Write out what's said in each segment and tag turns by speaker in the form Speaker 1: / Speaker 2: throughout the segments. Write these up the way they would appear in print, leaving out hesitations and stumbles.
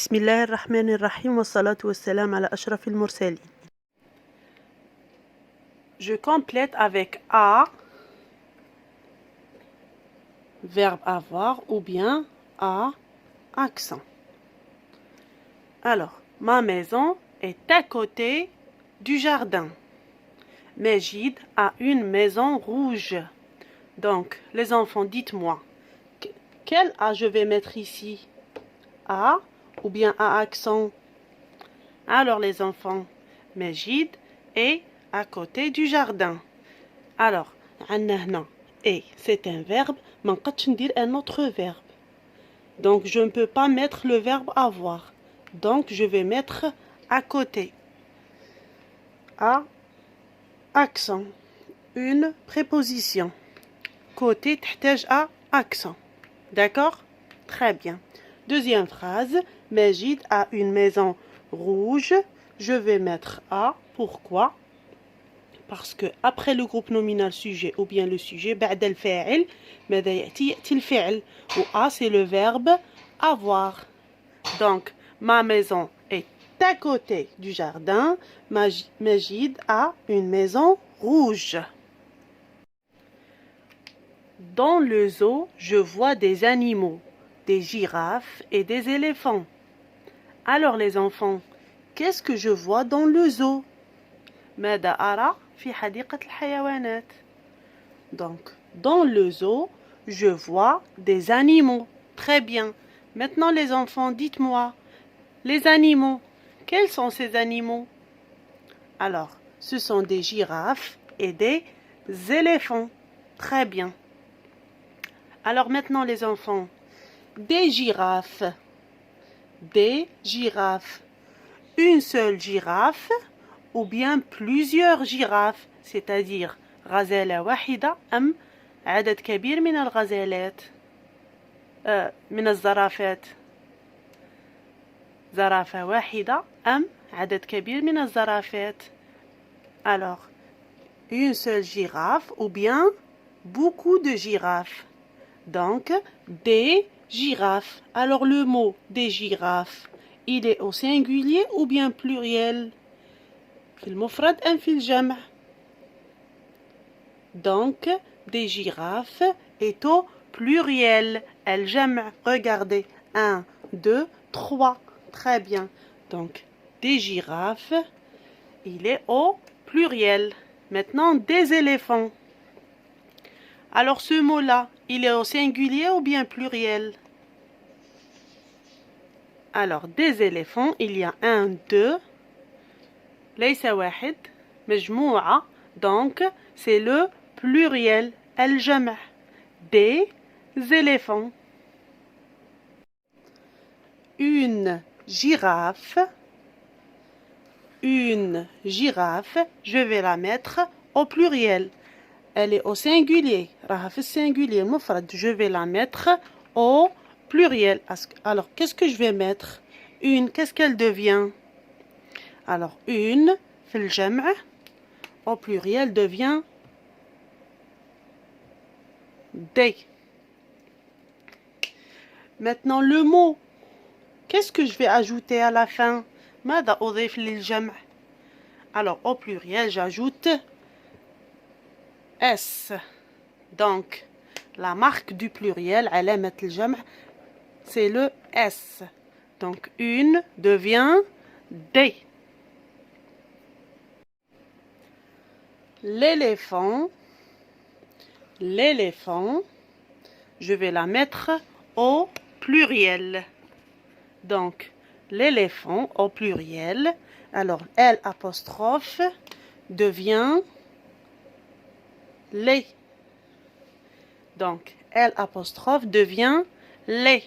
Speaker 1: بسم الله الرحمن الرحيم والصلاة والسلام على أشرف المرسلين. Je complète avec a, verbe avoir ou bien a, accent. Alors, ma maison est à côté du jardin. Majid a une maison rouge. Donc, les enfants, dites-moi, quel A je vais mettre ici? A ou bien A accent? Alors, les enfants, Majid est à côté du jardin. Alors, et c'est un verbe, mais on peut dire un autre verbe. Donc, je ne peux pas mettre le verbe avoir. Donc, je vais mettre à côté. A, accent. Une préposition. Côté, تحتاج à accent. D'accord? Très bien. Deuxième phrase. Majid a une maison rouge. Je vais mettre a. Pourquoi? Parce que après le groupe nominal sujet ou bien le sujet, بعد الفاعل ماذا يأتي الفعل. Ou a, c'est le verbe avoir. Donc, ma maison est à côté du jardin. Majid a une maison rouge. Dans le zoo, je vois des animaux, des girafes et des éléphants. Alors les enfants, qu'est-ce que je vois dans le zoo? ماذا أرى في حديقة الحيوانات. Donc, dans le zoo, je vois des animaux. Très bien. Maintenant les enfants, dites-moi, les animaux, quels sont ces animaux? Alors, ce sont des girafes et des éléphants. Très bien. Alors maintenant les enfants, des girafes, une seule girafe ou bien plusieurs girafes, c'est-à-dire غزالة واحدة أم عدد كبير من الغزالات من الزرافات زرافة واحدة أم عدد كبير من الزرافات. Alors, une seule girafe ou bien beaucoup de girafes. Donc, des girafes. Alors, le mot des girafes, il est au singulier ou bien pluriel? في المفرد أم في الجمع? Donc, des girafes est au pluriel. الجمع, regardez. 1, 2, 3. Très bien. Donc, des girafes, il est au pluriel. Maintenant, des éléphants. Alors, ce mot-là, il est au singulier ou bien pluriel? Alors, des éléphants, il y a 1, 2. ليس واحد. مجموعة. Donc, c'est le pluriel. الجمع. Des éléphants. Une girafe. Une girafe, je vais la mettre au pluriel. Elle est au singulier. راها في singulier مفرد. Je vais la mettre au pluriel. Alors, qu'est-ce que je vais mettre? Une, qu'est-ce qu'elle devient? Alors, une, في الجمع, au pluriel devient des. Maintenant, le mot. Qu'est-ce que je vais ajouter à la fin? ماذا أضيف للجمع? Alors, au pluriel, j'ajoute S. Donc, la marque du pluriel, علامة الجمع, c'est le S. Donc, une devient des. L'éléphant, je vais la mettre au pluriel. Donc, l'éléphant au pluriel. Alors, L apostrophe devient les. Donc, L apostrophe devient les.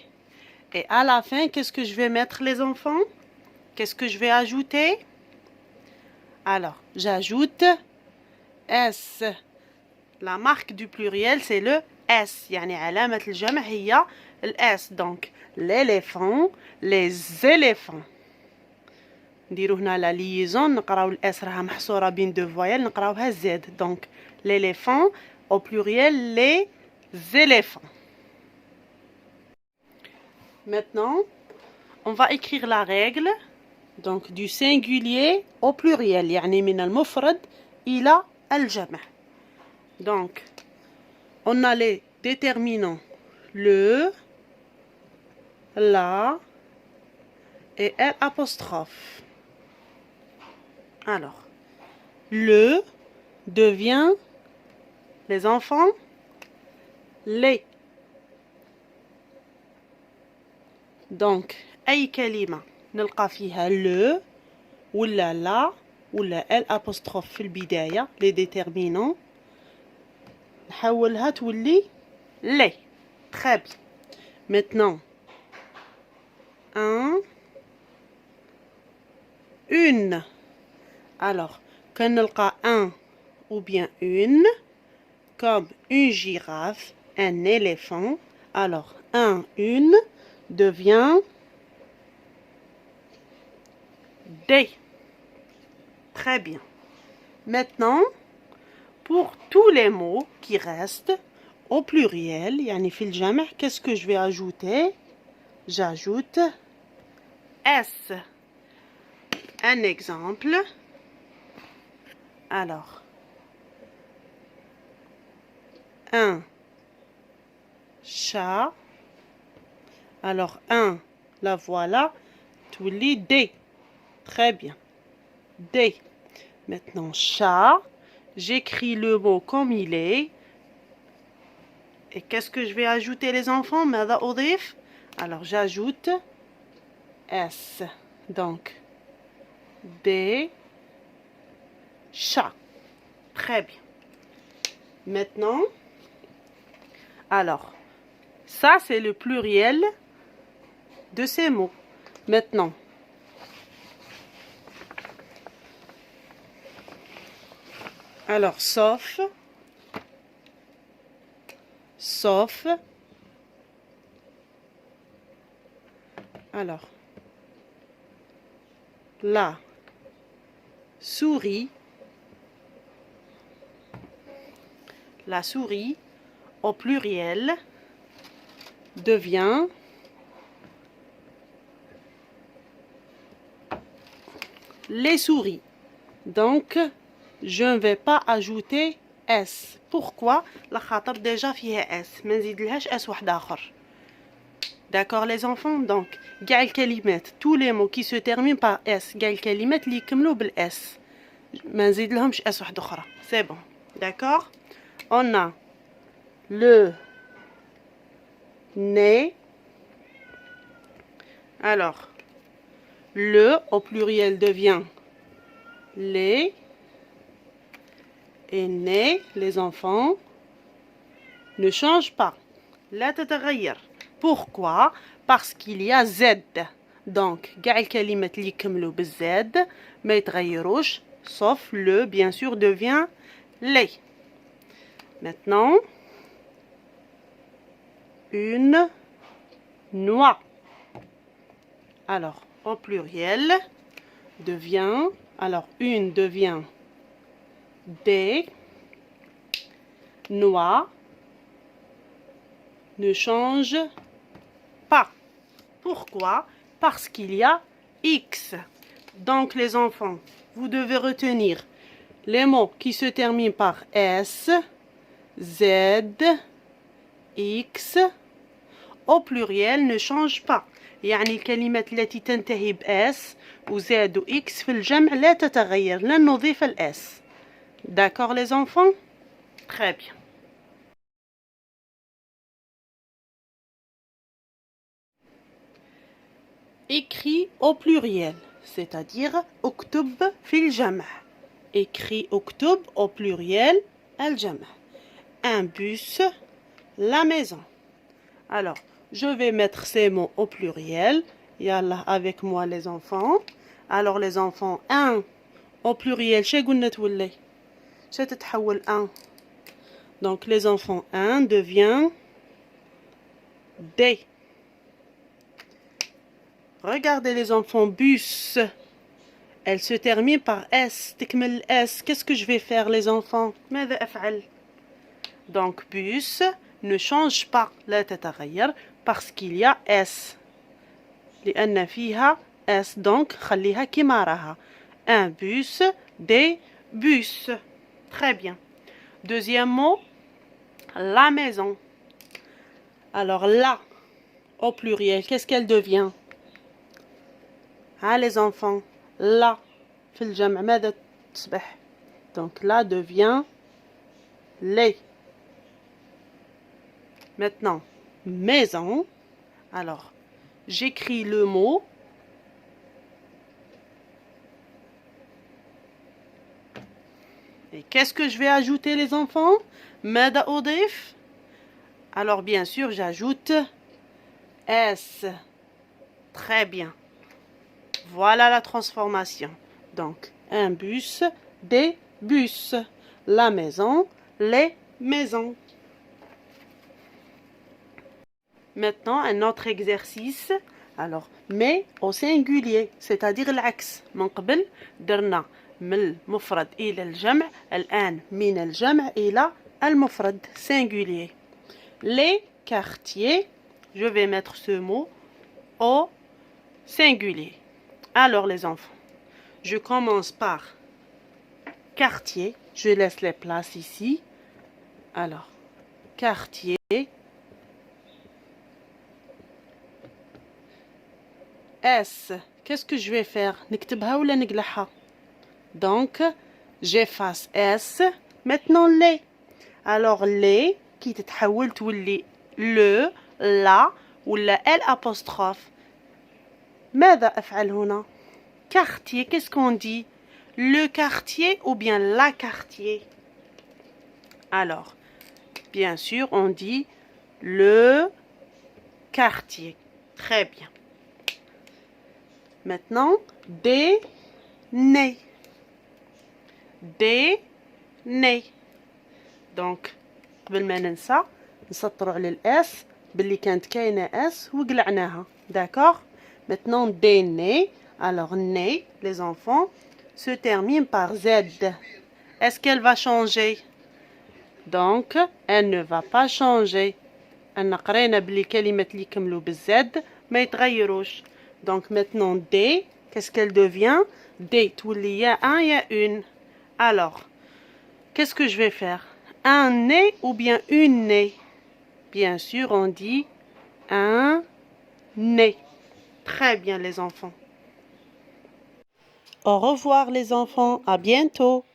Speaker 1: Et à la fin, qu'est-ce que je vais mettre les enfants? Qu'est-ce que je vais ajouter? Alors, j'ajoute S. La marque du pluriel, c'est le S. يعني علامة الجمع هي S. Donc, l'éléphant, les éléphants. نديرو هنا لا ليزون, نقراو الاس راها محصوره بين دو فويال, نقراوها زد. Donc, l'éléphant au pluriel, les éléphants. Maintenant, on va écrire la règle. Donc du singulier au pluriel. يعني من المفرد إلى الجمع. Donc on a les déterminants le, la et l'apostrophe. Alors, le devient, les enfants, les. Donc, أي كلمة نلقى فيها le ولا la ولا l'apostrophe في البداية les déterminants نحولها تولي les. Très bien. Maintenant, un, une. Alors, quand نلقى un ou bien une, comme une girafe, un éléphant, alors un, une devient des. Très bien. Maintenant, pour tous les mots qui restent au pluriel, يعني في الجمع, qu'est-ce que je vais ajouter? J'ajoute S. Un exemple. Alors, un chat. Alors, un, la voilà. Tuli des. Très bien. Des. Maintenant, chat. J'écris le mot comme il est. Et qu'est-ce que je vais ajouter, les enfants? ماذا أضيف? Alors, j'ajoute S. Donc, des chats. Très bien. Maintenant, alors, ça c'est le pluriel de ces mots. Maintenant, alors, sauf, alors, la souris, au pluriel devient les souris. Donc, je ne vais pas ajouter S. Pourquoi? La خاطر déjà فيها S. ما نزيدلهاش S واحد آخر. D'accord les enfants? Donc, كاع الكلمات, tous les mots qui se terminent par S, كاع الكلمات اللي يكملوا بال S. ما نزيدلهمش S واحدة أخرى. C'est bon. D'accord? On a le nez. Alors, le au pluriel devient les. Et nez, les enfants, ne change pas. لا تتغير. Pourquoi? Parce qu'il y a Z. Donc, كاع الكلمات اللي يكملوا بالZ ما يتغيروش, sauf le, bien sûr, devient les. Maintenant, une noix. Alors, au pluriel, devient, alors une devient des noix, ne change pas. Pourquoi? Parce qu'il y a X. Donc, les enfants, vous devez retenir les mots qui se terminent par S, Z, X, au pluriel ne change pas. يعني الكلمات التي تنتهي ب S و Z و X في الجمع لا تتغير, لن نضيف ال S. D'accord les enfants? Très bien. Écrit au pluriel, c'est-à-dire اكتب في الجمع. Écrit اكتب au pluriel الجمع. Un bus, la maison. Alors, je vais mettre ces mots au pluriel. Yallah, avec moi les enfants. Alors les enfants, un au pluriel, شي قلنا تولي؟ شي تتحول un. Donc les enfants, un devient des. Regardez les enfants, bus. Elle se termine par S. تكمل S. Qu'est-ce que je vais faire les enfants? ماذا أفعل? Donc bus ne change pas, لا تتغير, parce qu'il y a S. لأن فيها S donc خليها كما راها. Un bus, des bus. Très bien. Deuxième mot, la maison. Alors là, au pluriel, qu'est-ce qu'elle devient? Ah les enfants, là, في الجمع ماذا تصبح? Donc là devient les. Maintenant, maison. Alors, j'écris le mot. Et qu'est-ce que je vais ajouter les enfants? ماذا أضيف? Alors bien sûr, j'ajoute S. Très bien. Voilà la transformation. Donc, un bus, des bus. La maison, les maisons. Maintenant, un autre exercice. Alors, mais au singulier, c'est-à-dire العكس. من قبل درنا من المفرد إلى الجمع. الآن من الجمع إلى المفرد singulier. Les quartiers, je vais mettre ce mot au singulier. Alors les enfants, je commence par quartier. Je laisse les places ici. Alors, quartier. S. Qu'est-ce que je vais faire? نكتبها ولا نقلعها? Donc, j'efface S. Maintenant, les. Alors, les qui تتحول تولي le, la ولا L apostrophe. ماذا أفعل هنا? Quartier, qu'est-ce qu'on dit? Le quartier ou bien la quartier? Alors, bien sûr, on dit le quartier. Très bien. Maintenant, des nez. Des nez. Donc, قبل ما ننسى نسطروا على الاس باللي كانت كاينه اس وقلعناها. D'accord? Maintenant, des nez. Alors, nez, les enfants, se termine par Z. Est-ce qu'elle va changer? Donc, elle ne va pas changer. أنا قرينا باللي كلمة اللي يكملوا بالزد ما يتغيروش. Donc, maintenant, des, qu'est-ce qu'elle devient? Des, تولي يا un, يا une. Alors, qu'est-ce que je vais faire? Un nez ou bien une nez? Bien sûr, on dit un nez. Très bien, les enfants. Au revoir, les enfants. À bientôt.